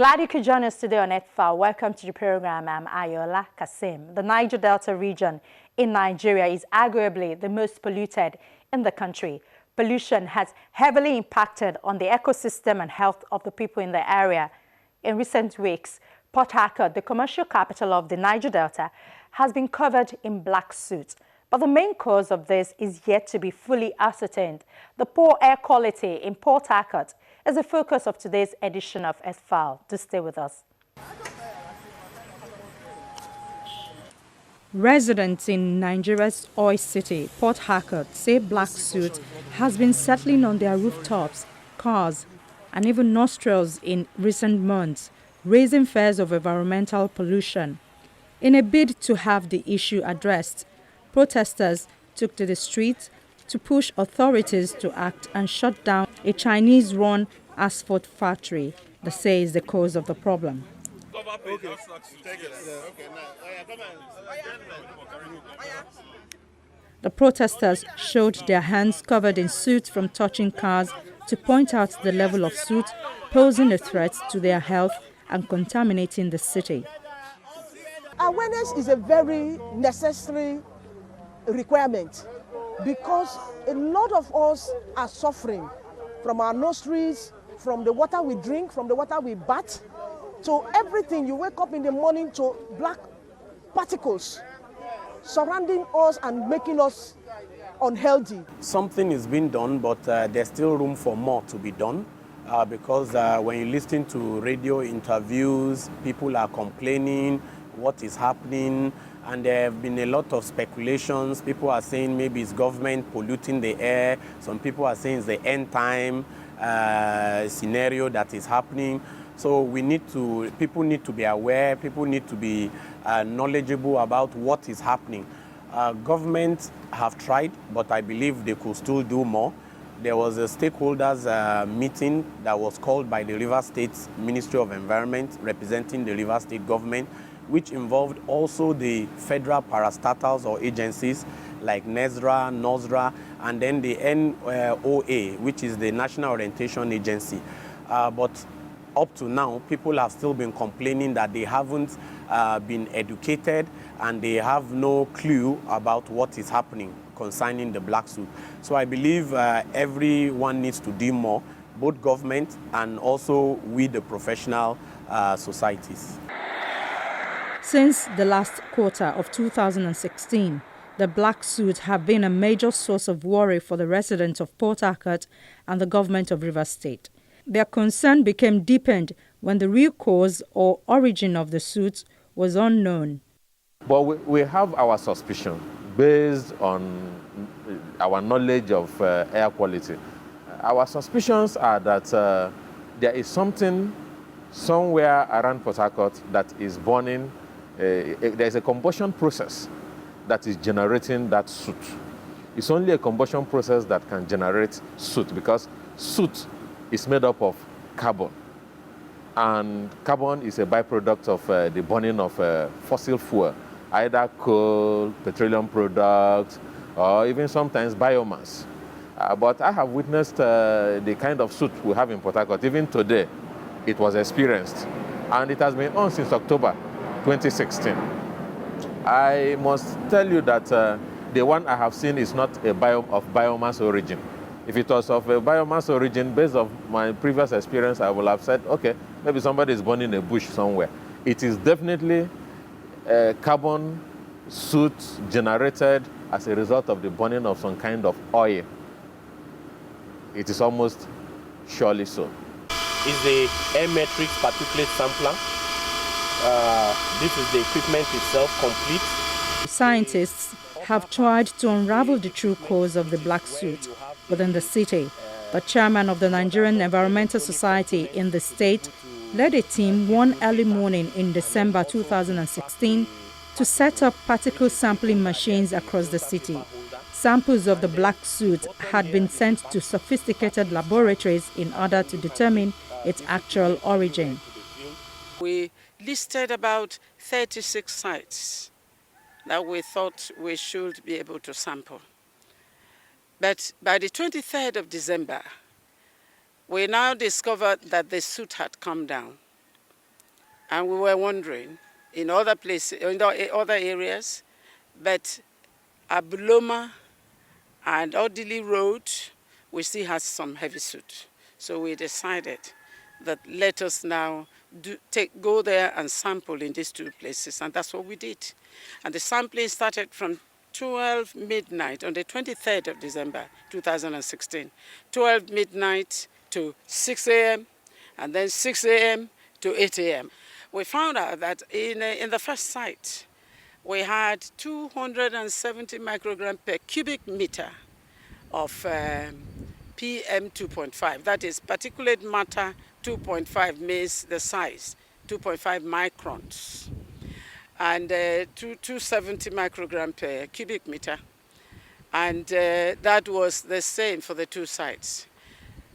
Glad you could join us today on ETFA. Welcome to the program. I'm Ayola Kasim. The Niger Delta region in Nigeria is arguably the most polluted in the country. Pollution has heavily impacted on the ecosystem and health of the people in the area. In recent weeks, Port Harcourt, the commercial capital of the Niger Delta, has been covered in black soot. But the main cause of this is yet to be fully ascertained. The poor air quality in Port Harcourt is the focus of today's edition of ETFA. Do stay with us. Residents in Nigeria's oil city, Port Harcourt, say black soot has been settling on their rooftops, cars, and even nostrils in recent months, raising fears of environmental pollution. In a bid to have the issue addressed, protesters took to the streets to push authorities to act and shut down a Chinese-run asphalt factory that says the cause of the problem. The protesters showed their hands covered in soot from touching cars to point out the level of soot posing a threat to their health and contaminating the city. Awareness is a very necessary requirement because a lot of us are suffering from our nostrils, from the water we drink, from the water we bath, to everything. You wake up in the morning to black particles surrounding us and making us unhealthy. Something is being done, but there's still room for more to be done because when you listen to radio interviews, people are complaining what is happening, and there have been a lot of speculations. People are saying maybe it's government polluting the air. Some people are saying it's the end time scenario that is happening. So people need to be aware, people need to be knowledgeable about what is happening. Governments have tried, but I believe they could still do more. There was a stakeholders meeting that was called by the Rivers State Ministry of Environment, representing the Rivers State government, which involved also the federal parastatals or agencies like NESRA, NOSRA, and then the NOA, which is the National Orientation Agency. But up to now, people have still been complaining that they haven't been educated and they have no clue about what is happening concerning the black soot. So I believe everyone needs to do more, both government and also we, the professional societies. Since the last quarter of 2016, the black soot have been a major source of worry for the residents of Port Harcourt and the government of Rivers State. Their concern became deepened when the real cause or origin of the soot was unknown. But we have our suspicion based on our knowledge of air quality. Our suspicions are that there is something somewhere around Port Harcourt that is burning. There's a combustion process that is generating that soot. It's only a combustion process that can generate soot because soot is made up of carbon. And carbon is a byproduct of the burning of fossil fuel, either coal, petroleum products, or even sometimes biomass. But I have witnessed the kind of soot we have in Port Harcourt. Even today, it was experienced. And it has been on since October 2016. I must tell you that the one I have seen is not of biomass origin. If it was of a biomass origin, based on my previous experience, I would have said, okay, maybe somebody is burning a bush somewhere. It is definitely carbon soot generated as a result of the burning of some kind of oil. It is almost surely so. Is the air matrix particulate sampler. This is the equipment itself complete. Scientists have tried to unravel the true cause of the black soot within the city. The chairman of the Nigerian Environmental Society in the state led a team one early morning in December 2016 to set up particle sampling machines across the city. Samples of the black soot had been sent to sophisticated laboratories in order to determine its actual origin. We listed about 36 sites that we thought we should be able to sample. But by the 23rd of December, we now discovered that the soot had come down. And we were wondering in other places, in other areas, but Abuloma and Odili Road, we still have some heavy soot. So we decided that let us now go there and sample in these two places, and that's what we did. And the sampling started from 12 midnight on the 23rd of December 2016, 12 midnight to 6 a.m., and then 6 a.m. to 8 a.m. We found out that in the first site, we had 270 microgram per cubic meter of PM 2.5. That is particulate matter 2.5 means the size, 2.5 microns. And 270 microgram per cubic meter. And that was the same for the two sites,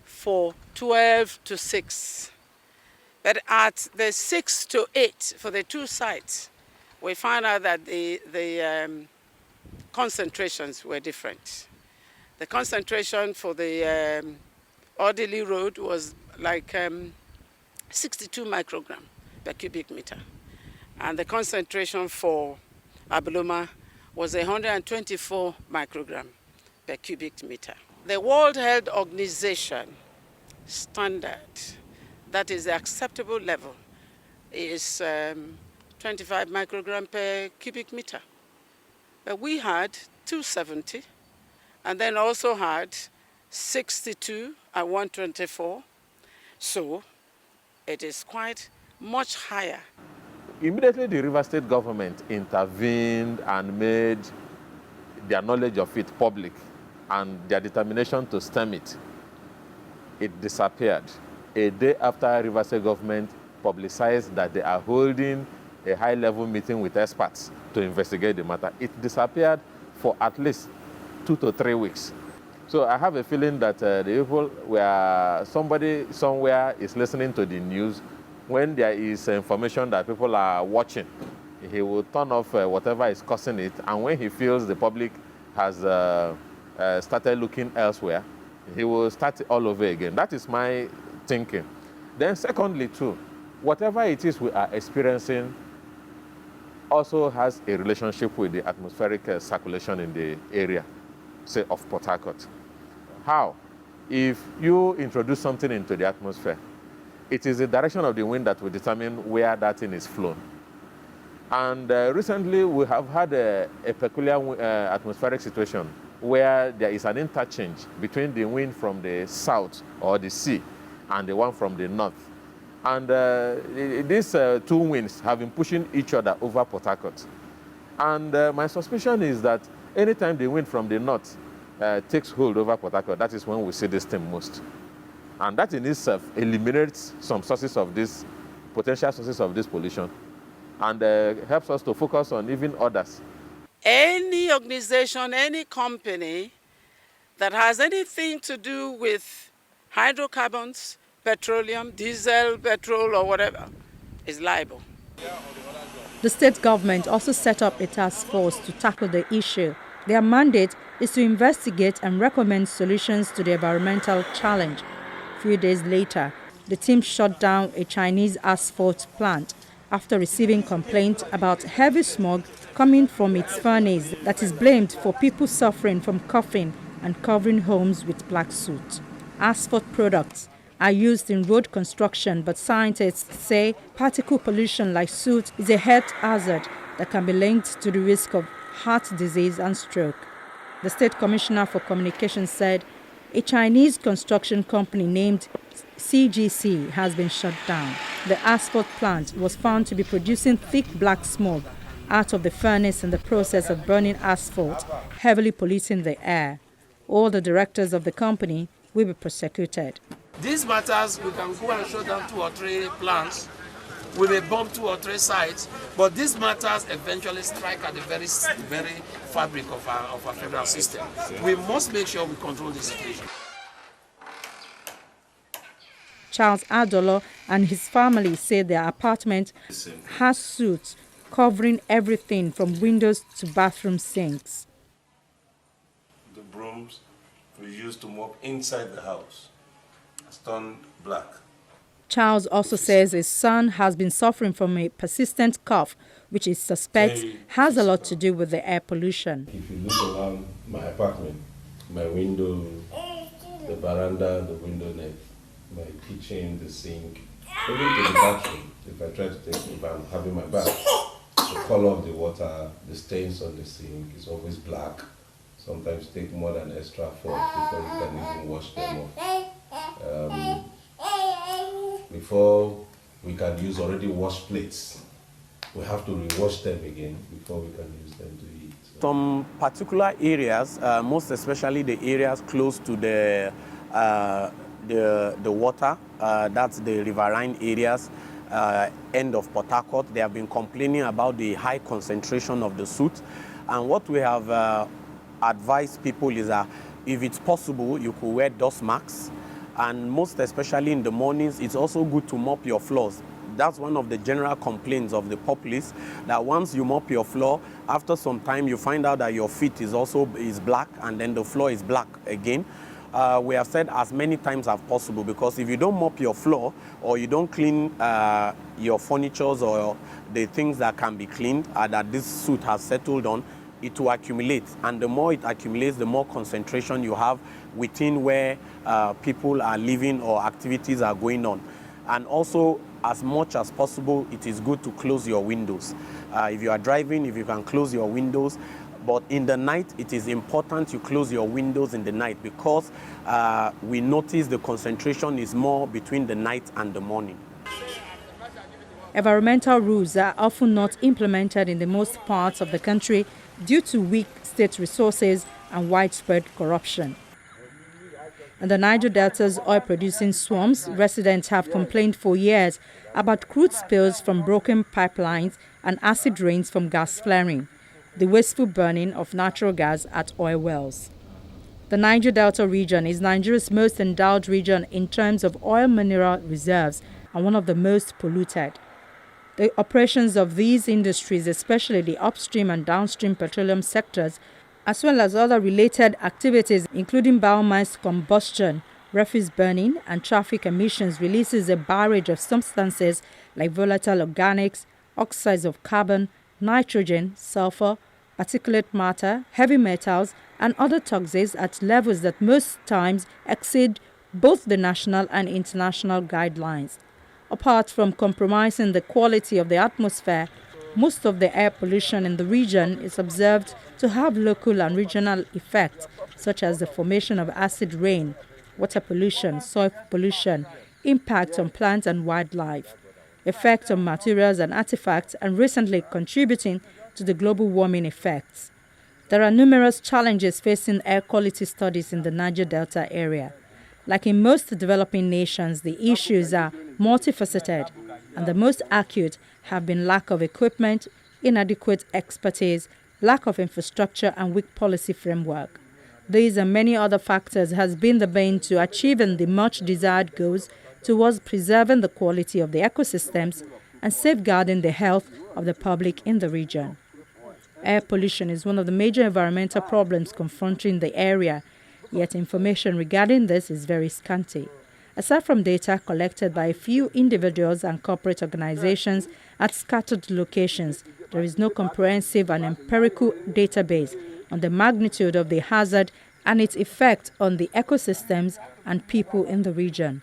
for 12 to 6. But at the 6 to 8 for the two sites, we found out that the concentrations were different. The concentration for the Odili Road was like 62 microgram per cubic meter. And the concentration for Abuloma was 124 microgram per cubic meter. The World Health Organization standard, that is the acceptable level, is 25 microgram per cubic meter. But we had 270, and then also had 62 and 124. So it is quite much higher. Immediately, the River State government intervened and made their knowledge of it public and their determination to stem it. It disappeared. A day after River State government publicized that they are holding a high-level meeting with experts to investigate the matter, it disappeared for at least 2 to 3 weeks. So I have a feeling that the people were, somebody somewhere is listening to the news. When there is information that people are watching, he will turn off whatever is causing it, and when he feels the public has started looking elsewhere, he will start all over again. That is my thinking. Then secondly too, whatever it is we are experiencing also has a relationship with the atmospheric circulation in the area, say of Port Harcourt. How? If you introduce something into the atmosphere, it is the direction of the wind that will determine where that thing is flown. And recently we have had a peculiar atmospheric situation where there is an interchange between the wind from the south or the sea and the one from the north. And these two winds have been pushing each other over Port Harcourt. And my suspicion is that anytime the wind from the north takes hold over Port Harcourt, that is when we see this thing most. And that in itself eliminates some sources of this, potential sources of this pollution, and helps us to focus on even others. Any organization, any company that has anything to do with hydrocarbons, petroleum, diesel, petrol, or whatever, is liable. The state government also set up a task force to tackle the issue. Their mandate is to investigate and recommend solutions to the environmental challenge. A few days later, the team shut down a Chinese asphalt plant after receiving complaints about heavy smog coming from its furnace that is blamed for people suffering from coughing and covering homes with black soot. Asphalt products are used in road construction, but scientists say particle pollution like soot is a health hazard that can be linked to the risk of heart disease and stroke. The State Commissioner for Communications said a Chinese construction company named CGC has been shut down. The asphalt plant was found to be producing thick black smoke out of the furnace in the process of burning asphalt, heavily polluting the air. All the directors of the company will be prosecuted. These matters, we can go and shut down 2 or 3 plants. We may bomb 2 or 3 sites, but these matters eventually strike at the very fabric of our federal system. We must make sure we control the situation. Charles Adolo and his family say their apartment has soot covering everything from windows to bathroom sinks. The brooms we used to mop inside the house has turned black. Charles also says his son has been suffering from a persistent cough, which he suspects has a lot to do with the air pollution. If you look around my apartment, my window, the veranda, the window net, my kitchen, the sink, even to the bathroom, if I try to take a bath, having my bath, the color of the water, the stains on the sink is always black. Sometimes take more than extra force before you can even wash them off. Before we can use already washed plates, we have to rewash them again before we can use them to eat. Some particular areas, most especially the areas close to the water, that's the riverine areas, end of Port Harcourt, they have been complaining about the high concentration of the soot. And what we have advised people is that if it's possible, you could wear dust masks. And most especially in the mornings, it's also good to mop your floors. That's one of the general complaints of the populace, that once you mop your floor, after some time you find out that your feet is black, and then the floor is black again. We have said as many times as possible, because if you don't mop your floor or you don't clean your furniture or the things that can be cleaned that this soot has settled on, it will accumulate. And the more it accumulates, the more concentration you have within where people are living or activities are going on. And also, as much as possible, it is good to close your windows. If you are driving, if you can close your windows. But in the night, it is important you close your windows in the night, because we notice the concentration is more between the night and the morning. Environmental rules are often not implemented in the most parts of the country due to weak state resources and widespread corruption. In the Niger Delta's oil-producing swamps, residents have complained for years about crude spills from broken pipelines and acid rains from gas flaring, the wasteful burning of natural gas at oil wells. The Niger Delta region is Nigeria's most endowed region in terms of oil mineral reserves and one of the most polluted. The operations of these industries, especially the upstream and downstream petroleum sectors, as well as other related activities including biomass combustion, refuse burning and traffic emissions, releases a barrage of substances like volatile organics, oxides of carbon, nitrogen, sulfur, particulate matter, heavy metals and other toxins at levels that most times exceed both the national and international guidelines. Apart from compromising the quality of the atmosphere, most of the air pollution in the region is observed to have local and regional effects, such as the formation of acid rain, water pollution, soil pollution, impact on plants and wildlife, effect on materials and artifacts, and recently contributing to the global warming effects. There are numerous challenges facing air quality studies in the Niger Delta area. Like in most developing nations, the issues are multifaceted, and the most acute have been lack of equipment, inadequate expertise, lack of infrastructure, and weak policy framework. These and many other factors has been the bane to achieving the much desired goals towards preserving the quality of the ecosystems and safeguarding the health of the public in the region. Air pollution is one of the major environmental problems confronting the area, yet information regarding this is very scanty. Aside from data collected by a few individuals and corporate organizations at scattered locations, there is no comprehensive and empirical database on the magnitude of the hazard and its effect on the ecosystems and people in the region.